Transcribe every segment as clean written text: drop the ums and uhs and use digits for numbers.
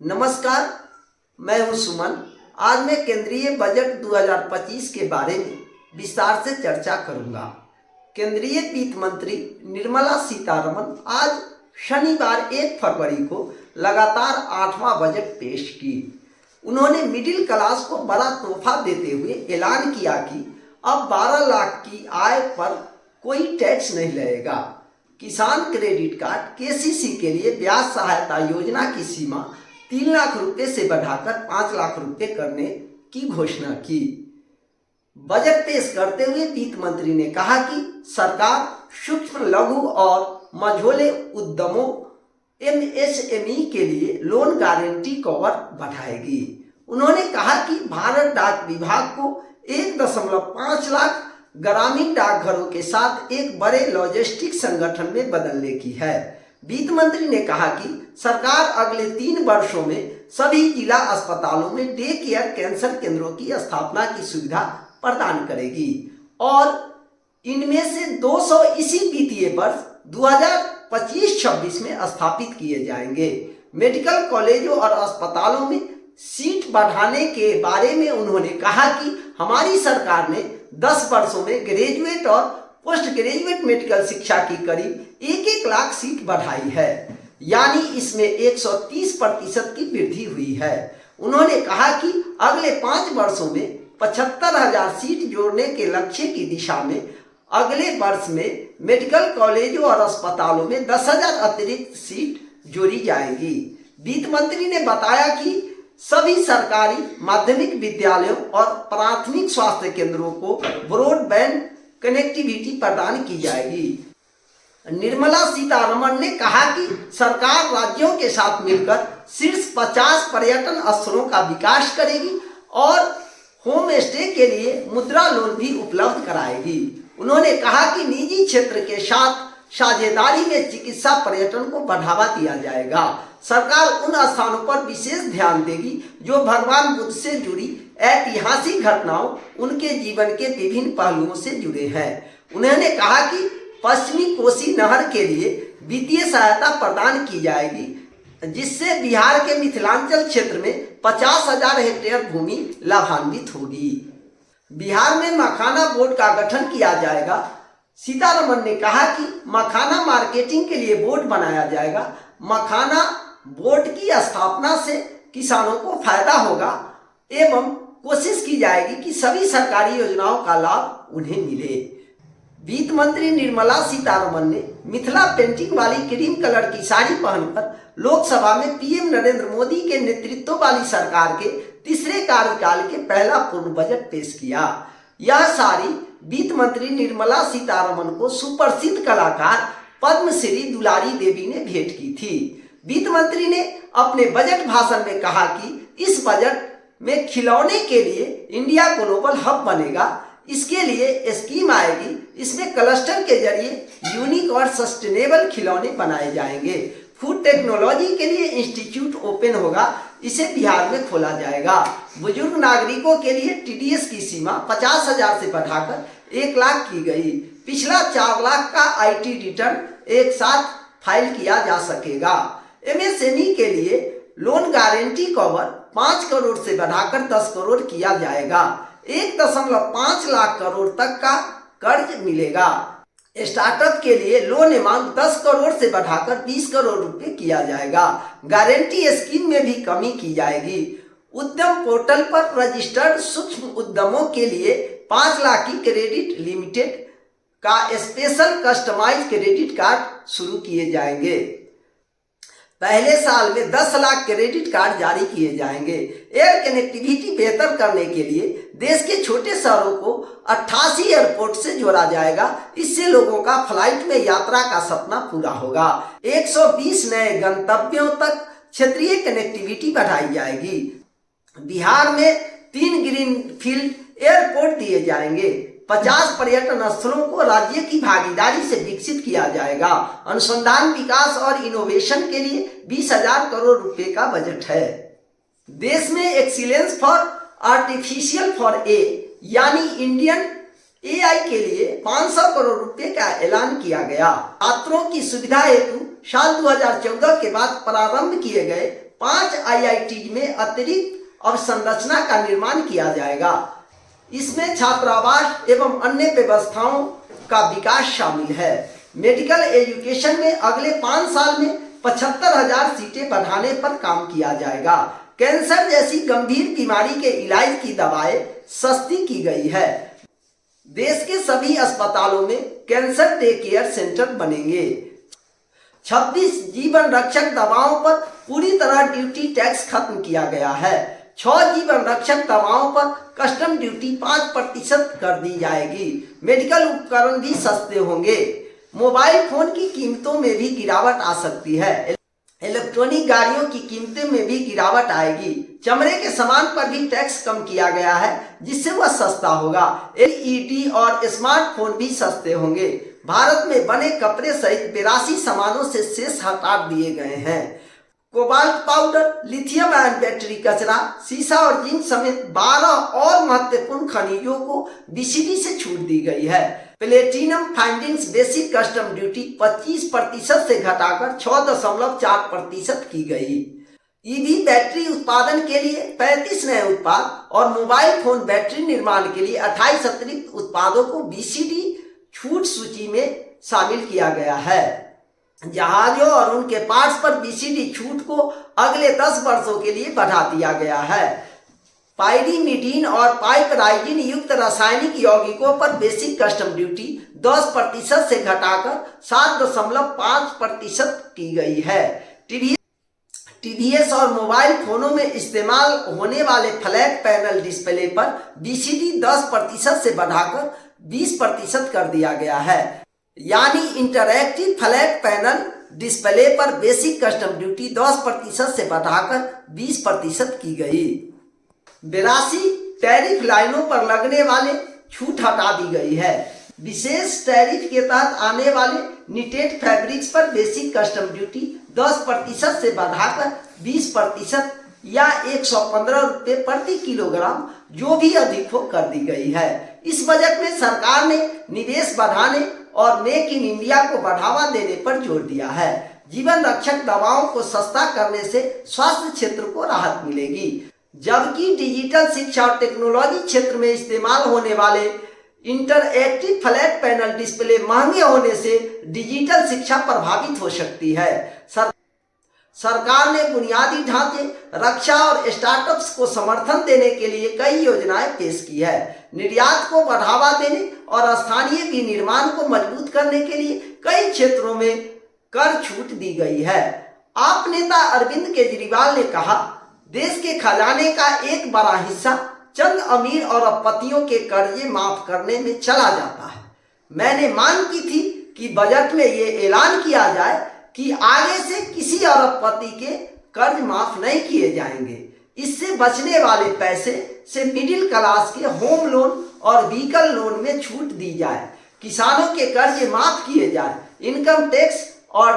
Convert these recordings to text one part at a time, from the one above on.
नमस्कार, मैं हूं सुमन। आज मैं केंद्रीय बजट 2025 के बारे में विस्तार से चर्चा करूंगा। केंद्रीय वित्त मंत्री निर्मला सीतारमण आज शनिवार 1 फरवरी को लगातार 8वां बजट पेश की। उन्होंने मिडिल क्लास को बड़ा तोहफा देते हुए ऐलान किया कि अब 12 लाख की आय पर कोई टैक्स नहीं लगेगा। किसान क्रेडिट कार्ड केसीसी के लिए ब्याज सहायता योजना की सीमा 3 लाख रुपए से बढ़ाकर 5 लाख रुपए करने की घोषणा की। बजट पेश करते हुए वित्त मंत्री ने कहा कि सरकार सूक्ष्म लघु और मझोले उद्यमों एमएसएमई के लिए लोन गारंटी कवर बढ़ाएगी। उन्होंने कहा कि भारत डाक विभाग को 1.5 लाख ग्रामीण डाकघरों के साथ एक बड़े लॉजिस्टिक संगठन में बदलने की है। वित्त मंत्री ने कहा कि सरकार अगले 3 वर्षों में सभी जिला अस्पतालों में डे केयर कैंसर केंद्रों की स्थापना की सुविधा प्रदान करेगी और इनमें से 200 इसी वित्तीय वर्ष 2025-26 में स्थापित किए जाएंगे। मेडिकल कॉलेजों और अस्पतालों में सीट बढ़ाने के बारे में उन्होंने कहा कि हमारी सरकार ने 10 वर्षों में ग्रेजुएट और पोस्ट ग्रेजुएट मेडिकल शिक्षा की करीब 1-1 लाख सीट बढ़ाई है, यानी इसमें 130% की वृद्धि हुई है। उन्होंने कहा कि अगले 5 वर्षों में 75,000 सीट जोड़ने के लक्ष्य की दिशा में अगले वर्ष में मेडिकल कॉलेजों और अस्पतालों में 10,000 अतिरिक्त सीट जोड़ी जाएगी। वित्त मंत्री ने बताया कि सभी सरकारी माध्यमिक विद्यालयों और प्राथमिक स्वास्थ्य केंद्रों को ब्रॉडबैंड कनेक्टिविटी प्रदान की जाएगी। निर्मला सीतारमण ने कहा कि सरकार राज्यों के साथ मिलकर शीर्ष 50 पर्यटन स्थलों का विकास करेगी और होम स्टे के लिए मुद्रा लोन भी उपलब्ध कराएगी। उन्होंने कहा कि निजी क्षेत्र के साथ साझेदारी में चिकित्सा पर्यटन को बढ़ावा दिया जाएगा। सरकार उन स्थानों पर विशेष ध्यान देगी जो भगवान बुद्ध से जुड़ी ऐतिहासिक घटनाओं, उनके जीवन के विभिन्न पहलुओं से जुड़े हैं। उन्होंने कहा कि पश्चिमी कोसी नहर के लिए वित्तीय सहायता प्रदान की जाएगी, जिससे बिहार के मिथिलांचल क्षेत्र में 50,000 हेक्टेयर भूमि लाभान्वित होगी। बिहार में मखाना बोर्ड का गठन किया जाएगा। सीतारमण ने कहा कि मखाना मार्केटिंग के लिए बोर्ड बनाया जाएगा। मखाना बोर्ड की स्थापना से किसानों को फायदा होगा एवं कोशिश की जाएगी कि सभी सरकारी योजनाओं का लाभ उन्हें मिले। वित्त मंत्री निर्मला सीतारमण ने मिथिला पेंटिंग वाली क्रीम कलर की साड़ी पहनकर लोकसभा में पीएम नरेंद्र मोदी के नेतृत्व वाली सरकार के तीसरे कार्यकाल के पहला पूर्ण बजट पेश किया। यह साड़ी वित्त मंत्री निर्मला सीतारमण को सुप्रसिद्ध कलाकार पद्मश्री दुलारी देवी ने भेंट की थी। वित्त मंत्री ने अपने बजट भाषण में कहा कि इस बजट में खिलौने के लिए इंडिया ग्लोबल हब बनेगा। इसके लिए स्कीम आएगी। इसमें क्लस्टर के जरिए यूनिक और सस्टेनेबल खिलौने बनाए जाएंगे। फूड टेक्नोलॉजी के लिए इंस्टीट्यूट ओपन होगा, इसे बिहार में खोला जाएगा। बुजुर्ग नागरिकों के लिए टीडीएस की सीमा 50,000 से बढ़ाकर 1 लाख की गई। पिछला 4 लाख का आईटी रिटर्न एक साथ फाइल किया जा सकेगा। एमएसएमई के लिए लोन गारंटी कवर 5 करोड़ से बढ़ाकर 10 करोड़ किया जाएगा। 1.5 लाख करोड़ तक का कर्ज मिलेगा। स्टार्टअप के लिए लोन अमाउंट 10 करोड़ से बढ़ाकर 20 करोड़ रुपए किया जाएगा। गारंटी स्कीम में भी कमी की जाएगी। उद्यम पोर्टल पर रजिस्टर्ड सूक्ष्म उद्यमों के लिए 5 लाख की क्रेडिट लिमिटेड का स्पेशल कस्टमाइज क्रेडिट कार्ड शुरू किए जाएंगे। पहले साल में 10 लाख क्रेडिट कार्ड जारी किए जाएंगे। एयर कनेक्टिविटी बेहतर करने के लिए देश के छोटे शहरों को 88 एयरपोर्ट से जोड़ा जाएगा। इससे लोगों का फ्लाइट में यात्रा का सपना पूरा होगा। 120 नए गंतव्यों तक क्षेत्रीय कनेक्टिविटी बढ़ाई जाएगी। बिहार में 3 ग्रीनफील्ड एयरपोर्ट दिए जाएंगे। 50 पर्यटन स्थलों को राज्य की भागीदारी से विकसित किया जाएगा। अनुसंधान, विकास और इनोवेशन के लिए 20,000 करोड़ रुपए का बजट है। देश में excellence for artificial for a यानी इंडियन एआई के लिए 500 करोड़ रुपए का ऐलान किया गया। छात्रों की सुविधा हेतु साल 2014 के बाद प्रारंभ किए गए 5 IIT में अतिरिक्त अवसंरचना का निर्माण किया जाएगा। इसमें छात्रावास एवं अन्य व्यवस्थाओं का विकास शामिल है। मेडिकल एजुकेशन में अगले 5 साल में 75,000 सीटें बढ़ाने पर काम किया जाएगा। कैंसर जैसी गंभीर बीमारी के इलाज की दवाएं सस्ती की गई है। देश के सभी अस्पतालों में कैंसर डे केयर सेंटर बनेंगे। 26 जीवन रक्षक दवाओं पर पूरी तरह ड्यूटी टैक्स खत्म किया गया है। 6 जीवन रक्षक दवाओं पर कस्टम ड्यूटी 5% कर दी जाएगी। मेडिकल उपकरण भी सस्ते होंगे। मोबाइल फोन की कीमतों में भी गिरावट आ सकती है। इलेक्ट्रॉनिक गाड़ियों की कीमतों में भी गिरावट आएगी। चमड़े के सामान पर भी टैक्स कम किया गया है, जिससे वह सस्ता होगा। LED और स्मार्टफोन भी सस्ते होंगे। भारत में बने कपड़े सहित 82 सामानों से शेष हटा दिए गए हैं। Cobalt powder, lithium ion battery कचरा, सीसा और जिंक समेत 12 और महत्वपूर्ण खनिजों को BCD से छूट दी गई है। Platinum findings basic custom duty 25% से घटाकर 6.4% की गई। EV बैटरी उत्पादन के लिए 35 नए उत्पाद और मोबाइल फोन बैटरी निर्माण के लिए 28 अतिरिक्त उत्पादों को BCD छूट सूची में शामिल किया गया है। जहाजों और उनके पार्ट्स पर BCD छूट को अगले 10 वर्षों के लिए बढ़ा दिया गया है। पाइरीमिडीन और पाइपराइजिन युक्त रासायनिक यौगिकों पर बेसिक कस्टम ड्यूटी 10% से घटाकर 7.5% की गई है। TVS और मोबाइल फोनों में इस्तेमाल होने वाले फ्लैट पैनल डिस्प्ले पर BCD 10% से बढ़ाकर 20% कर दिया गया है। यानी इंटरैक्टिव फ्लैट पैनल डिस्प्ले पर बेसिक कस्टम ड्यूटी 10% से बढ़ाकर 20% की गई। 82 टैरिफ लाइनों पर लगने वाले छूट हटा दी गई है। विशेष टैरिफ के तहत आने वाले निटेड फैब्रिक्स पर बेसिक कस्टम ड्यूटी 10% से बढ़ाकर 20% या 115 रुपये प्रति किलोग्राम जो भी अधिक हो कर दी गई है। इस बजट में सरकार ने निवेश बढ़ाने और मेक इन इंडिया को बढ़ावा देने पर जोर दिया है। जीवन रक्षक दवाओं को सस्ता करने से स्वास्थ्य क्षेत्र को राहत मिलेगी, जबकि डिजिटल शिक्षा और टेक्नोलॉजी क्षेत्र में इस्तेमाल होने वाले इंटरएक्टिव फ्लैट पैनल डिस्प्ले महंगे होने से डिजिटल शिक्षा प्रभावित हो सकती है। सरकार ने बुनियादी ढांचे, रक्षा और स्टार्टअप्स को समर्थन देने के लिए कई योजनाएं पेश की है। निर्यात को बढ़ावा देने और स्थानीय विनिर्माण को मजबूत करने के लिए कई क्षेत्रों में कर छूट दी गई है। आप नेता अरविंद केजरीवाल ने कहा, देश के खजाने का एक बड़ा हिस्सा चंद अमीर और अरबपतियों के कर्जे माफ करने में चला जाता है। मैंने मांग की थी कि बजट में ये ऐलान किया जाए कि आगे से किसी अरबपति के कर्ज माफ नहीं किए जाएंगे। इससे बचने वाले पैसे से मिडिल क्लास के होम लोन और व्हीकल लोन में छूट दी जाए, किसानों के कर्ज माफ किए जाए, इनकम टैक्स और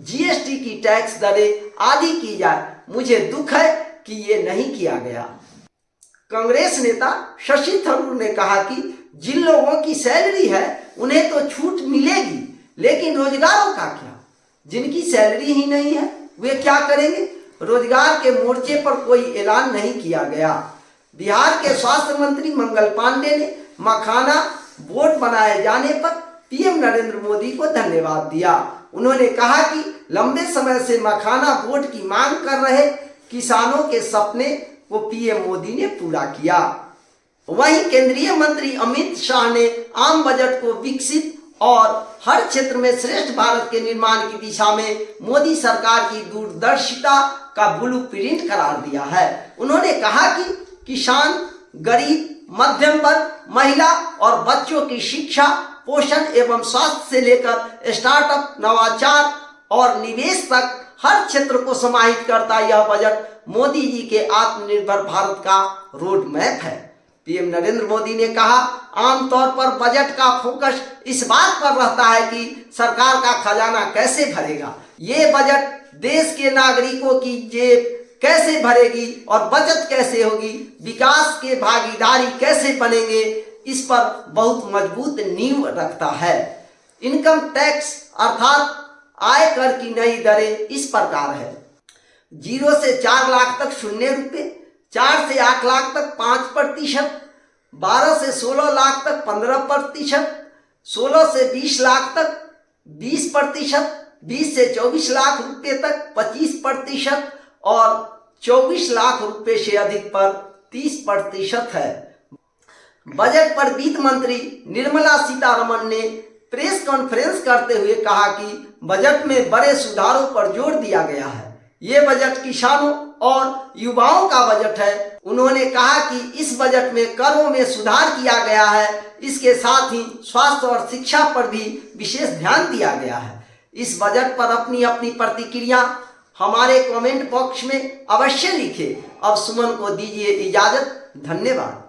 GST की टैक्स दरें आदि की जाए। मुझे दुख है कि ये नहीं किया गया। कांग्रेस नेता शशि थरूर ने कहा कि जिन लोगों की सैलरी है उन्हें तो छूट मिलेगी, लेकिन रोजगारों का क्या? जिनकी सैलरी ही नहीं है वे क्या करेंगे? रोजगार के मोर्चे पर कोई ऐलान नहीं किया गया। बिहार के स्वास्थ्य मंत्री मंगल पांडे ने मखाना बोर्ड बनाए जाने पर PM नरेंद्र मोदी को धन्यवाद दिया। उन्होंने कहा कि लंबे समय से मखाना बोर्ड की मांग कर रहे किसानों के सपने को PM मोदी ने पूरा किया। वहीं केंद्रीय मंत्री अमित शाह ने आम बजट को विकसित और हर क्षेत्र में श्रेष्ठ भारत के निर्माण की दिशा में मोदी सरकार की दूरदर्शिता का ब्लूप्रिंट करार दिया है। उन्होंने कहा कि किसान, गरीब, मध्यम वर्ग, महिला और बच्चों की शिक्षा, पोषण एवं स्वास्थ्य से लेकर स्टार्टअप, नवाचार और निवेश तक हर क्षेत्र को समाहित करता यह बजट मोदी जी के आत्मनिर्भर भारत का रोड मैप है। PM नरेंद्र मोदी ने कहा, आमतौर पर बजट का फोकस इस बात पर रहता है कि सरकार का खजाना कैसे भरेगा। ये बजट देश के नागरिकों की जेब कैसे भरेगी और बचत कैसे होगी, विकास के भागीदारी कैसे बनेंगे, इस पर बहुत मजबूत नींव रखता है। इनकम टैक्स अर्थात आयकर की नई दरें इस प्रकार है। 0 से 4 लाख तक 0 रुपये, 4 से 8 लाख तक 5%, 12 से 16 लाख तक 15%, 16 से 20 लाख तक 20%, 20 से 24 लाख रुपये तक 25% और 24 लाख रुपये से अधिक पर 30% है। बजट पर वित्त मंत्री निर्मला सीतारमण ने प्रेस कॉन्फ्रेंस करते हुए कहा कि बजट में बड़े सुधारों पर जोर दिया गया है। ये बजट किसानों और युवाओं का बजट है। उन्होंने कहा कि इस बजट में करों में सुधार किया गया है। इसके साथ ही स्वास्थ्य और शिक्षा पर भी विशेष ध्यान दिया गया है। इस बजट पर अपनी अपनी प्रतिक्रिया हमारे कमेंट बॉक्स में अवश्य लिखें। अब सुमन को दीजिए इजाजत। धन्यवाद।